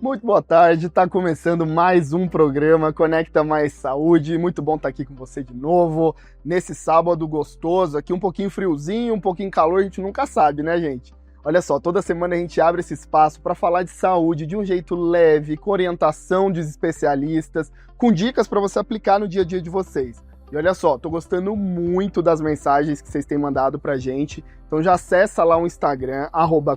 Muito boa tarde, tá começando mais um programa Conecta Mais Saúde. Muito bom estar aqui com você de novo, nesse sábado gostoso, aqui um pouquinho friozinho, um pouquinho calor, a gente nunca sabe, né, gente? Olha só, toda semana a gente abre esse espaço para falar de saúde de um jeito leve, com orientação de especialistas, com dicas para você aplicar no dia a dia de vocês. E olha só, tô gostando muito das mensagens que vocês têm mandado pra gente, então já acessa lá o Instagram,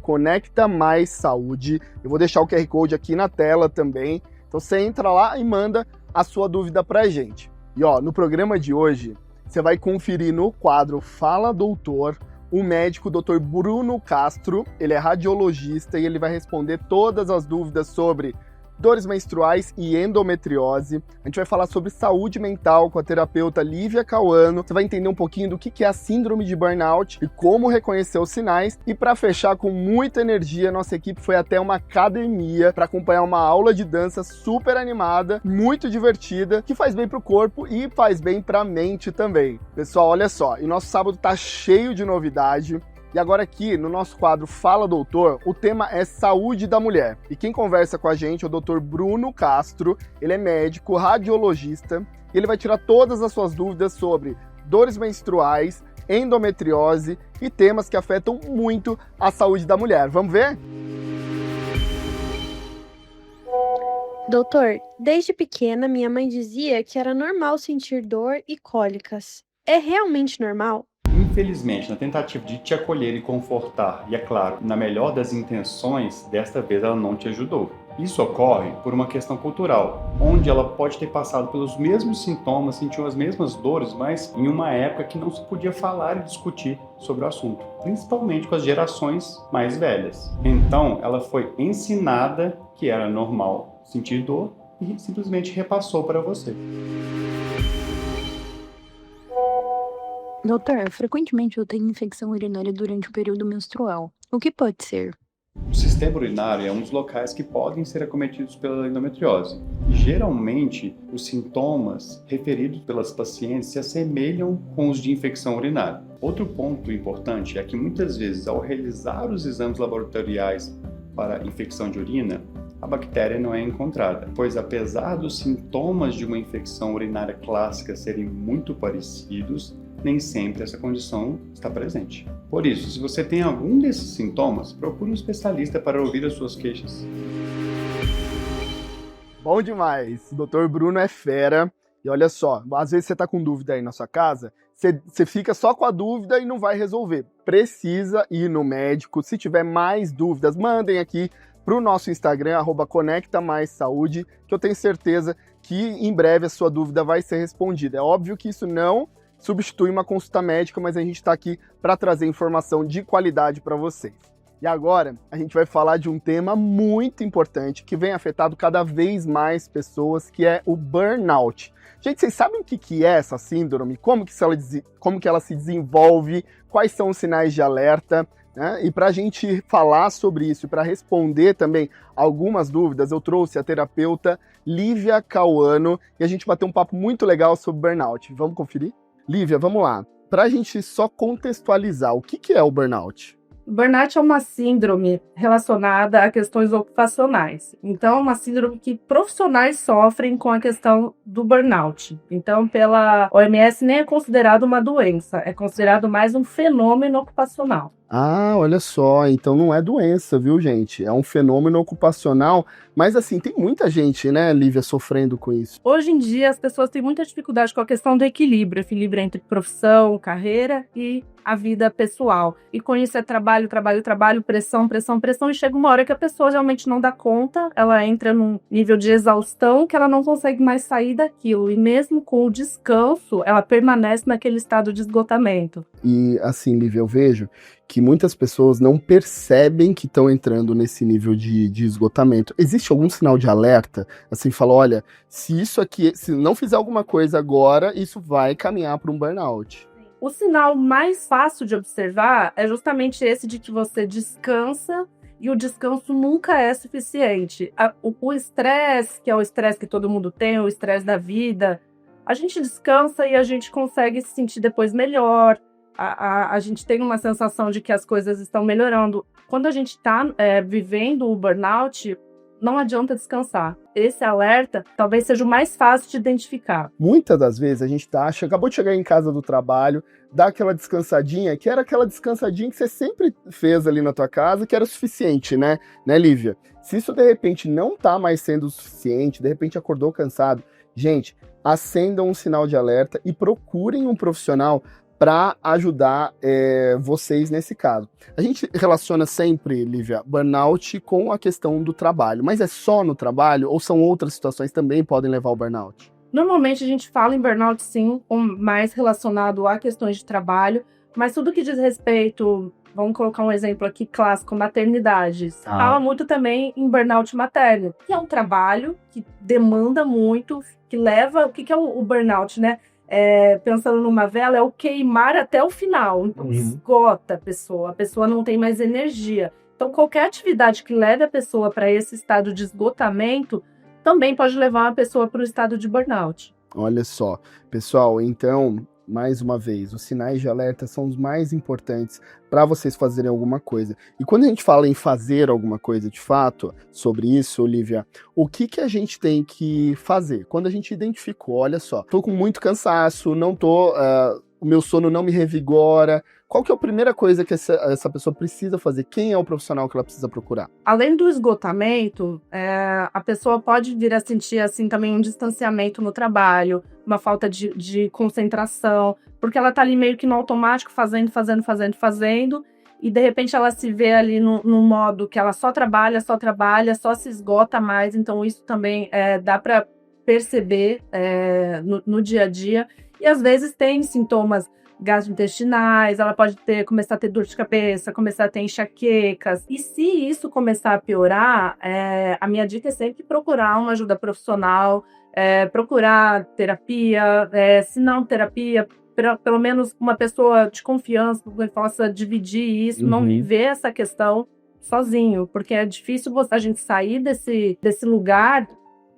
@ConectaMaisSaúde. Eu vou deixar o QR Code aqui na tela também, então você entra lá e manda a sua dúvida pra gente. E ó, no programa de hoje, você vai conferir no quadro Fala Doutor, o médico Dr. Bruno Castro. Ele é radiologista e ele vai responder todas as dúvidas sobre dores menstruais e endometriose. A gente vai falar sobre saúde mental com a terapeuta Lívia Cauano. Você vai entender um pouquinho do que é a síndrome de burnout e como reconhecer os sinais. E para fechar com muita energia, nossa equipe foi até uma academia para acompanhar uma aula de dança super animada, muito divertida, que faz bem pro corpo e faz bem pra mente também. Pessoal, olha só, e nosso sábado tá cheio de novidade. E agora aqui, no nosso quadro Fala Doutor, o tema é saúde da mulher. E quem conversa com a gente é o Dr. Bruno Castro. Ele é médico, radiologista, e ele vai tirar todas as suas dúvidas sobre dores menstruais, endometriose e temas que afetam muito a saúde da mulher. Vamos ver? Doutor, desde pequena minha mãe dizia que era normal sentir dor e cólicas. É realmente normal? Infelizmente, na tentativa de te acolher e confortar, e é claro, na melhor das intenções, desta vez ela não te ajudou. Isso ocorre por uma questão cultural, onde ela pode ter passado pelos mesmos sintomas, sentiu as mesmas dores, mas em uma época que não se podia falar e discutir sobre o assunto, principalmente com as gerações mais velhas. Então, ela foi ensinada que era normal sentir dor e simplesmente repassou para você. Doutor, frequentemente eu tenho infecção urinária durante o período menstrual. O que pode ser? O sistema urinário é um dos locais que podem ser acometidos pela endometriose. Geralmente, os sintomas referidos pelas pacientes se assemelham com os de infecção urinária. Outro ponto importante é que muitas vezes, ao realizar os exames laboratoriais para infecção de urina, a bactéria não é encontrada, pois apesar dos sintomas de uma infecção urinária clássica serem muito parecidos, nem sempre essa condição está presente. Por isso, se você tem algum desses sintomas, procure um especialista para ouvir as suas queixas. Bom demais! O Dr. Bruno é fera. E olha só, às vezes você está com dúvida aí na sua casa, você fica só com a dúvida e não vai resolver. Precisa ir no médico. Se tiver mais dúvidas, mandem aqui para o nosso Instagram, @ConectaMaisSaúde, que eu tenho certeza que em breve a sua dúvida vai ser respondida. É óbvio que isso não substitui uma consulta médica, mas a gente está aqui para trazer informação de qualidade para vocês. E agora, a gente vai falar de um tema muito importante que vem afetando cada vez mais pessoas, que é o burnout. Gente, vocês sabem o que é essa síndrome? Como que ela se desenvolve? Quais são os sinais de alerta? Né? E para a gente falar sobre isso e para responder também algumas dúvidas, eu trouxe a terapeuta Lívia Cauano e a gente bateu um papo muito legal sobre burnout. Vamos conferir? Lívia, vamos lá. Para a gente só contextualizar, o que é o burnout? Burnout é uma síndrome relacionada a questões ocupacionais. Então, é uma síndrome que profissionais sofrem com a questão do burnout. Então, pela OMS, nem é considerado uma doença, é considerado mais um fenômeno ocupacional. Ah, olha só, então não é doença, viu, gente? É um fenômeno ocupacional, mas assim, tem muita gente, né, Lívia, sofrendo com isso. Hoje em dia, as pessoas têm muita dificuldade com a questão do equilíbrio entre profissão, carreira e a vida pessoal. E com isso é trabalho, pressão, e chega uma hora que a pessoa realmente não dá conta, ela entra num nível de exaustão que ela não consegue mais sair daquilo. E mesmo com o descanso, ela permanece naquele estado de esgotamento. E assim, Lívia, eu vejo que muitas pessoas não percebem que estão entrando nesse nível de esgotamento. Existe algum sinal de alerta? Assim, fala, olha, se não fizer alguma coisa agora, isso vai caminhar para um burnout. O sinal mais fácil de observar é justamente esse de que você descansa e o descanso nunca é suficiente. O estresse, que é o estresse que todo mundo tem, o estresse da vida, a gente descansa e a gente consegue se sentir depois melhor. A gente tem uma sensação de que as coisas estão melhorando. Quando a gente está vivendo o burnout, não adianta descansar. Esse alerta talvez seja o mais fácil de identificar. Muitas das vezes a gente acabou de chegar em casa do trabalho, dá aquela descansadinha, que era aquela descansadinha que você sempre fez ali na tua casa, que era o suficiente, né, Lívia? Se isso de repente não tá mais sendo o suficiente, de repente acordou cansado, gente, acendam um sinal de alerta e procurem um profissional para ajudar vocês nesse caso. A gente relaciona sempre, Lívia, burnout com a questão do trabalho, mas é só no trabalho ou são outras situações que também podem levar ao burnout? Normalmente a gente fala em burnout sim, mais relacionado a questões de trabalho, mas tudo que diz respeito, vamos colocar um exemplo aqui clássico, maternidade. Fala muito também em burnout materno, que é um trabalho que demanda muito, que leva... O que é o burnout, né? Pensando numa vela, é o queimar até o final. Então, esgota a pessoa não tem mais energia. Então, qualquer atividade que leve a pessoa para esse estado de esgotamento também pode levar a pessoa para o estado de burnout. Olha só, pessoal, então, mais uma vez, os sinais de alerta são os mais importantes para vocês fazerem alguma coisa. E quando a gente fala em fazer alguma coisa de fato sobre isso, Olivia, o que a gente tem que fazer? Quando a gente identificou, olha só, tô com muito cansaço, não tô, o meu sono não me revigora, qual que é a primeira coisa que essa pessoa precisa fazer? Quem é o profissional que ela precisa procurar? Além do esgotamento, a pessoa pode vir a sentir assim também um distanciamento no trabalho, uma falta de concentração, porque ela tá ali meio que no automático, fazendo, e de repente ela se vê ali no modo que ela só trabalha, só se esgota mais, então isso também dá para perceber no dia a dia, e às vezes tem sintomas gastrointestinais, ela pode começar a ter dor de cabeça, começar a ter enxaquecas. E se isso começar a piorar, a minha dica é sempre procurar uma ajuda profissional, procurar terapia, se não terapia, pelo menos uma pessoa de confiança que possa dividir isso, não viver essa questão sozinho, porque é difícil a gente sair desse lugar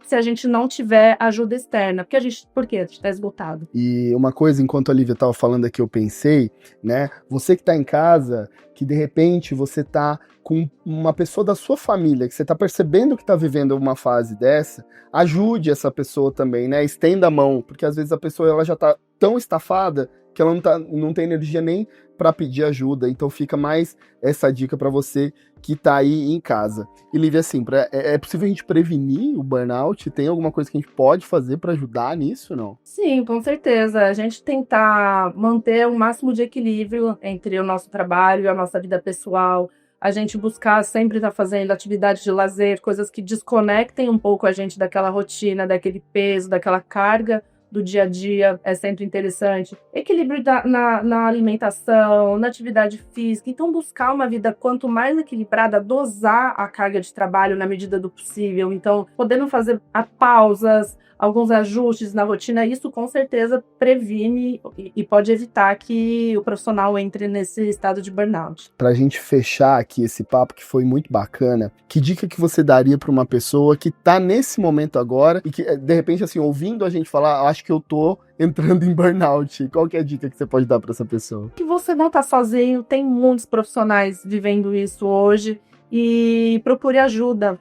se a gente não tiver ajuda externa. Por quê? A gente está esgotado. E uma coisa, enquanto a Lívia estava falando aqui, eu pensei, né? Você que está em casa, que de repente você está com uma pessoa da sua família, que você está percebendo que está vivendo uma fase dessa, ajude essa pessoa também, né? Estenda a mão, porque às vezes a pessoa ela já está tão estafada que ela não tem energia nem para pedir ajuda. Então fica mais essa dica para você que tá aí em casa. E Lívia, assim, é possível a gente prevenir o burnout? Tem alguma coisa que a gente pode fazer para ajudar nisso, não? Sim, com certeza. A gente tentar manter o máximo de equilíbrio entre o nosso trabalho e a nossa vida pessoal. A gente buscar sempre estar fazendo atividades de lazer, coisas que desconectem um pouco a gente daquela rotina, daquele peso, daquela carga do dia a dia, é sempre interessante. Equilíbrio na alimentação, na atividade física. Então, buscar uma vida quanto mais equilibrada, dosar a carga de trabalho na medida do possível. Então, podendo fazer pausas, alguns ajustes na rotina, isso com certeza previne e pode evitar que o profissional entre nesse estado de burnout. Pra gente fechar aqui esse papo que foi muito bacana, que dica que você daria para uma pessoa que tá nesse momento agora e que, de repente, assim, ouvindo a gente falar, acho que eu tô entrando em burnout. Qual que é a dica que você pode dar para essa pessoa? Que você não tá sozinho, tem muitos profissionais vivendo isso hoje e procure ajuda.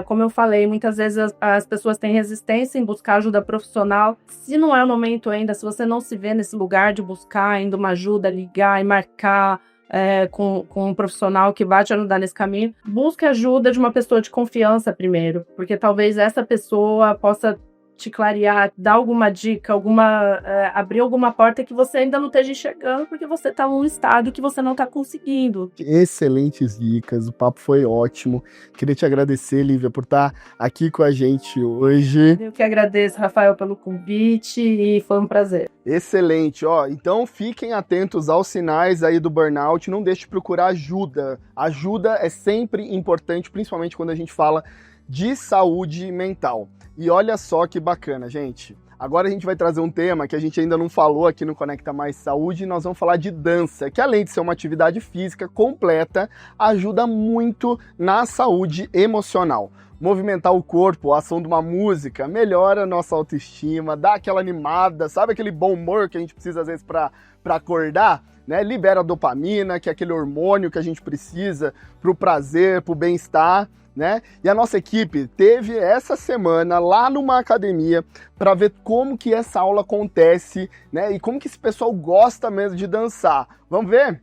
Como eu falei, muitas vezes as pessoas têm resistência em buscar ajuda profissional. Se não é o momento ainda, se você não se vê nesse lugar de buscar ainda uma ajuda, ligar e marcar com um profissional que vai te ajudar nesse caminho, busque ajuda de uma pessoa de confiança primeiro, porque talvez essa pessoa possa te clarear, dar alguma dica, abrir alguma porta que você ainda não esteja enxergando, porque você está num estado que você não está conseguindo. Excelentes dicas, o papo foi ótimo. Queria te agradecer, Lívia, por estar aqui com a gente hoje. Eu que agradeço, Rafael, pelo convite e foi um prazer. Excelente, então fiquem atentos aos sinais aí do burnout, não deixe de procurar ajuda. Ajuda é sempre importante, principalmente quando a gente fala de saúde mental. E olha só que bacana, gente. Agora a gente vai trazer um tema que a gente ainda não falou aqui no Conecta Mais Saúde, e nós vamos falar de dança, que além de ser uma atividade física completa, ajuda muito na saúde emocional. Movimentar o corpo, a ação de uma música, melhora a nossa autoestima, dá aquela animada, sabe aquele bom humor que a gente precisa às vezes para acordar? Né? Libera a dopamina, que é aquele hormônio que a gente precisa para o prazer, para o bem-estar. né? E a nossa equipe teve essa semana lá numa academia para ver como que essa aula acontece, né? E como que esse pessoal gosta mesmo de dançar. Vamos ver?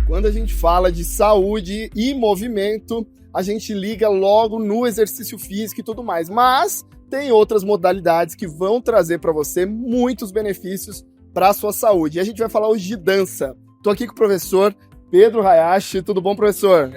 Quando a gente fala de saúde e movimento, a gente liga logo no exercício físico e tudo mais. Mas tem outras modalidades que vão trazer para você muitos benefícios para a sua saúde. E a gente vai falar hoje de dança. Estou aqui com o professor Pedro Hayashi. Tudo bom, professor?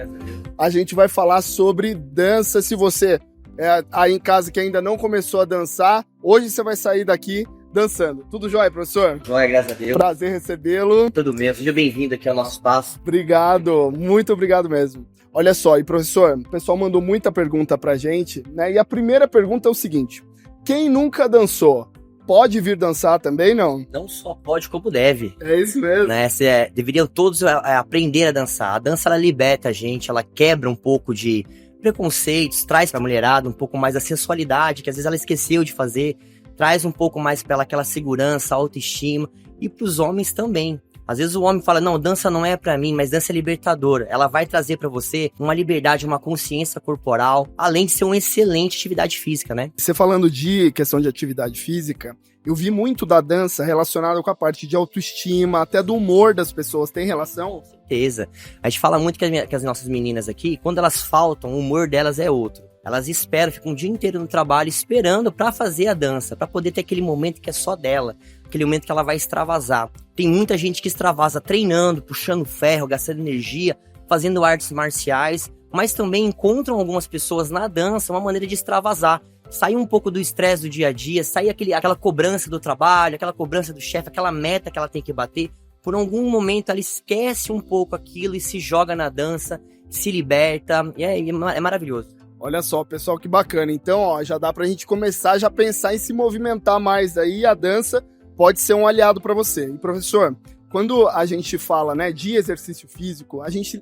A gente vai falar sobre dança. Se você é aí em casa que ainda não começou a dançar, hoje você vai sair daqui dançando. Tudo jóia, professor? Jóia, graças a Deus. Prazer recebê-lo. Tudo mesmo. Seja bem-vindo aqui ao nosso espaço. Obrigado, muito obrigado mesmo. Olha só, e professor, o pessoal mandou muita pergunta pra gente, né? E a primeira pergunta é o seguinte: quem nunca dançou, pode vir dançar também, não? Não só pode, como deve. É isso mesmo. Né? Deveriam todos aprender a dançar. A dança, ela liberta a gente, ela quebra um pouco de preconceitos, traz pra mulherada um pouco mais a sensualidade, que às vezes ela esqueceu de fazer, traz um pouco mais pra ela aquela segurança, autoestima, e pros homens também. Às vezes o homem fala, não, dança não é pra mim, mas dança é libertadora. Ela vai trazer pra você uma liberdade, uma consciência corporal, além de ser uma excelente atividade física, né? Você falando de questão de atividade física, eu vi muito da dança relacionada com a parte de autoestima, até do humor das pessoas. Tem relação? Com certeza. A gente fala muito que as nossas meninas aqui, quando elas faltam, o humor delas é outro. Elas esperam, ficam um dia inteiro no trabalho esperando pra fazer a dança, pra poder ter aquele momento que é só dela, aquele momento que ela vai extravasar. Tem muita gente que extravasa treinando, puxando ferro, gastando energia, fazendo artes marciais, mas também encontram algumas pessoas na dança uma maneira de extravasar. Sair um pouco do estresse do dia a dia, sair aquela cobrança do trabalho, aquela cobrança do chefe, aquela meta que ela tem que bater. Por algum momento ela esquece um pouco aquilo e se joga na dança, se liberta, e é maravilhoso. Olha só, pessoal, que bacana. Então, ó, já dá pra gente começar a pensar em se movimentar mais aí. A dança pode ser um aliado para você. E, professor, quando a gente fala, né, de exercício físico, a gente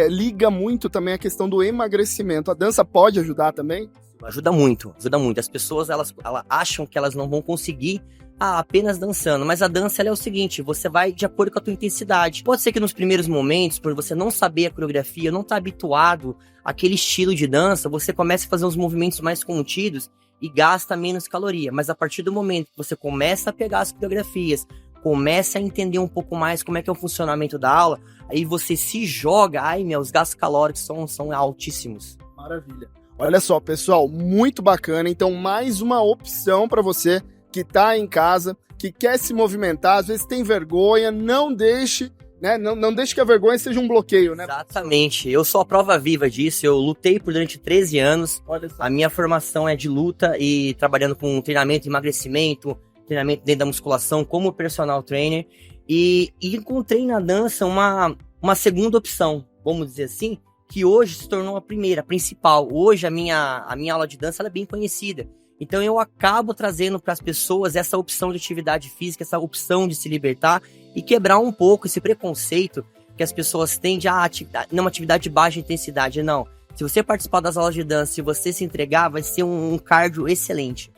liga muito também a questão do emagrecimento. A dança pode ajudar também? Ajuda muito, ajuda muito. As pessoas, elas acham que elas não vão conseguir apenas dançando, mas a dança ela é o seguinte, você vai de acordo com a tua intensidade. Pode ser que nos primeiros momentos, por você não saber a coreografia, não estar habituado àquele estilo de dança, você comece a fazer uns movimentos mais contidos e gasta menos caloria, mas a partir do momento que você começa a pegar as coreografias, começa a entender um pouco mais como é que é o funcionamento da aula, aí você se joga, os gastos calóricos são altíssimos. Maravilha. Olha só, pessoal, muito bacana. Então, mais uma opção para você que está em casa, que quer se movimentar, às vezes tem vergonha, não deixe, né? Não deixe que a vergonha seja um bloqueio, né? Exatamente. Eu sou a prova viva disso. Eu lutei durante 13 anos. A minha formação é de luta e trabalhando com treinamento, emagrecimento, treinamento dentro da musculação como personal trainer. E encontrei na dança uma segunda opção, vamos dizer assim, que hoje se tornou a primeira, a principal. Hoje a minha aula de dança ela é bem conhecida. Então eu acabo trazendo para as pessoas essa opção de atividade física, essa opção de se libertar e quebrar um pouco esse preconceito que as pessoas têm de uma atividade de baixa intensidade. Não, se você participar das aulas de dança, se você se entregar, vai ser um cardio excelente.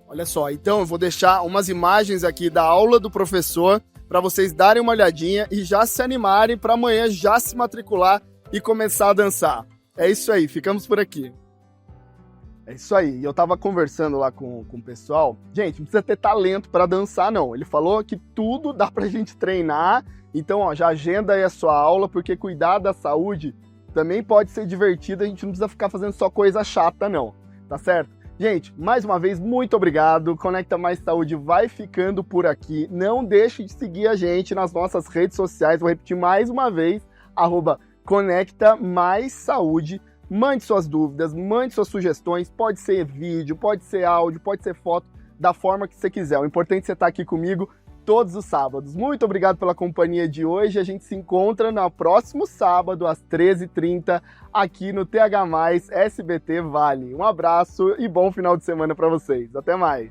Olha só, então eu vou deixar umas imagens aqui da aula do professor para vocês darem uma olhadinha e já se animarem para amanhã já se matricular e começar a dançar. É isso aí, ficamos por aqui. É isso aí, eu tava conversando lá com o pessoal. Gente, não precisa ter talento para dançar, não. Ele falou que tudo dá pra gente treinar. Então, ó, já agenda aí a sua aula, porque cuidar da saúde também pode ser divertido. A gente não precisa ficar fazendo só coisa chata, não. Tá certo? Gente, mais uma vez, muito obrigado. Conecta Mais Saúde vai ficando por aqui. Não deixe de seguir a gente nas nossas redes sociais. Vou repetir mais uma vez, @Conecta Mais Saúde. Mande suas dúvidas, mande suas sugestões, pode ser vídeo, pode ser áudio, pode ser foto, da forma que você quiser. O importante é você estar aqui comigo todos os sábados. Muito obrigado pela companhia de hoje. A gente se encontra no próximo sábado, às 13h30, aqui no TH+, SBT Vale. Um abraço e bom final de semana para vocês. Até mais!